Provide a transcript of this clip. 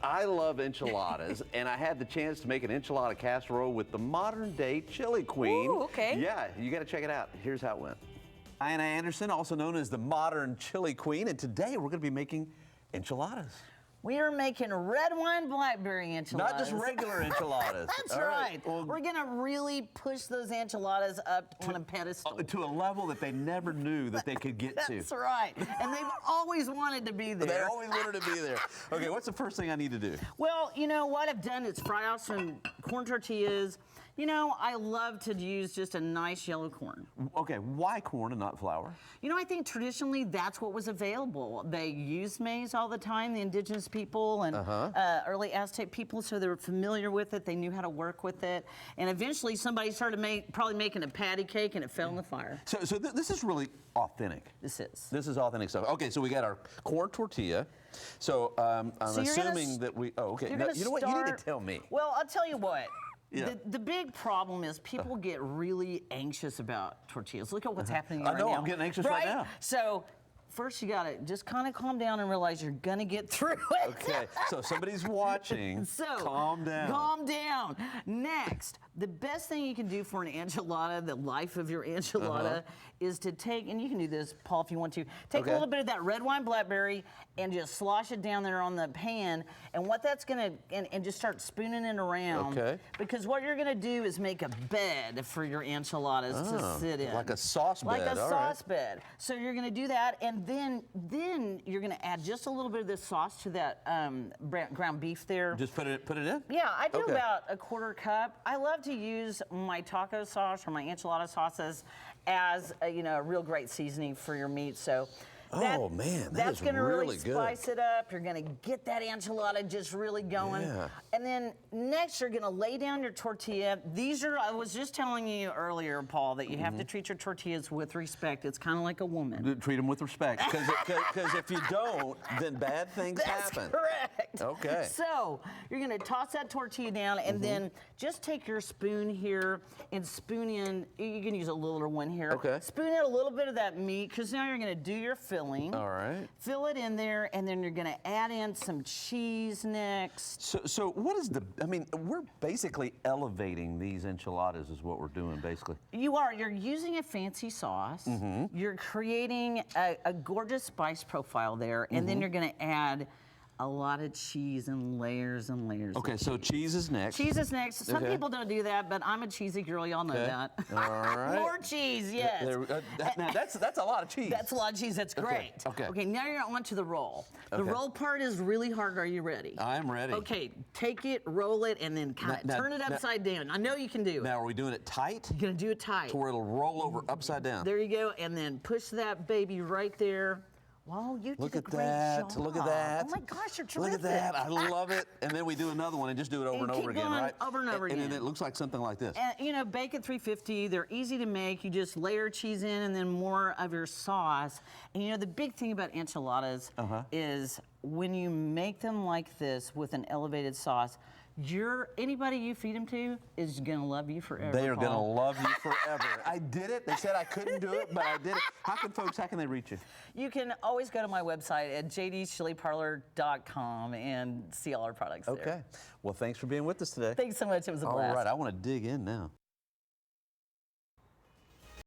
I love enchiladas, and I had the chance to make an enchilada casserole with the modern-day Chili Queen. Ooh, okay. Yeah, you got to check it out. Here's how it went. Diana Anderson, also known as the modern Chili Queen, and today we're going to be making enchiladas. We are making red wine blackberry enchiladas. Not just regular enchiladas. That's All right. Well, we're going to really push those enchiladas up on a pedestal. To a level that they never knew that they could get to. That's right. And they've always wanted to be there. They always wanted to be there. Okay, what's the first thing I need to do? Well, you know what I've done is fry off some corn tortillas. You know, I love to use just a nice yellow corn. Okay, why corn and not flour? You know, I think traditionally that's what was available. They used maize all the time, the indigenous people and early Aztec people, so they were familiar with it. They knew how to work with it. And eventually somebody started probably making a patty cake and it fell in the fire. So this is really authentic. This is. This is authentic stuff. Okay, so we got our corn tortilla. So I'm assuming that we, you know what, you need to tell me. Well, I'll tell you what. Yeah. The big problem is people get really anxious about tortillas. Look at what's happening right now. I know, I'm getting anxious right now. So first you gotta just kind of calm down and realize you're gonna get through it. Okay, so somebody's watching, so calm down. Calm down. Next, the best thing you can do for an enchilada, the life of your enchilada, is to take, and you can do this, Paul, if you want to, take a little bit of that red wine blackberry and just slosh it down there on the pan. And what that's gonna, and just start spooning it around. Okay. Because what you're gonna do is make a bed for your enchiladas to sit in. Like a sauce bed. Like a sauce bed. So you're gonna do that, and then you're gonna add just a little bit of this sauce to that ground beef there. Just put it in? Yeah, I do about a quarter cup. I love to use my taco sauce or my enchilada sauces as a real great seasoning for your meat. So that's gonna really spice it up. You're gonna get that enchilada just really going. Yeah. And then next you're gonna lay down your tortilla. I was just telling you earlier, Paul, that you have to treat your tortillas with respect. It's kind of like a woman. Treat them with respect, because if you don't, then bad things happen. That's correct. Okay. So you're gonna toss that tortilla down, and then just take your spoon here and spoon in. You can use a littler one here. Okay. Spoon in a little bit of that meat, because now you're gonna do your filling. All right. Fill it in there, and then you're gonna add in some cheese next. So what is we're basically elevating these enchiladas is what we're doing, basically. You're using a fancy sauce. You're creating a gorgeous spice profile there, and then you're gonna add a lot of cheese and layers and layers. Okay, so cheese is next. Cheese is next. Some people don't do that, but I'm a cheesy girl. Y'all know that. All right. More cheese, yes. Now that's a lot of cheese. That's a lot of cheese. That's great. Okay, now you're on to the roll. The roll part is really hard. Are you ready? I'm ready. Okay, take it, roll it, and then kind of turn it upside down. I know you can do it. Now, are we doing it tight? You're gonna do it tight. To where it'll roll over upside down. There you go, and then push that baby right there. Wow, you did a great job. Look at that. Oh my gosh, you're terrific. Look at that. I love it. And then we do another one and just do it over and over again, right? Over and over again. And then it looks like something like this. And bake at 350. They're easy to make. You just layer cheese in and then more of your sauce. And the big thing about enchiladas is when you make them like this with an elevated sauce, anybody you feed them to is gonna love you forever. They are gonna love you forever. I did it. They said I couldn't do it, but I did it. How can they reach you? You can always go to my website at jdschiliparlor.com and see all our products there. Okay. Well, thanks for being with us today. Thanks so much. It was a blast. All right. I want to dig in now.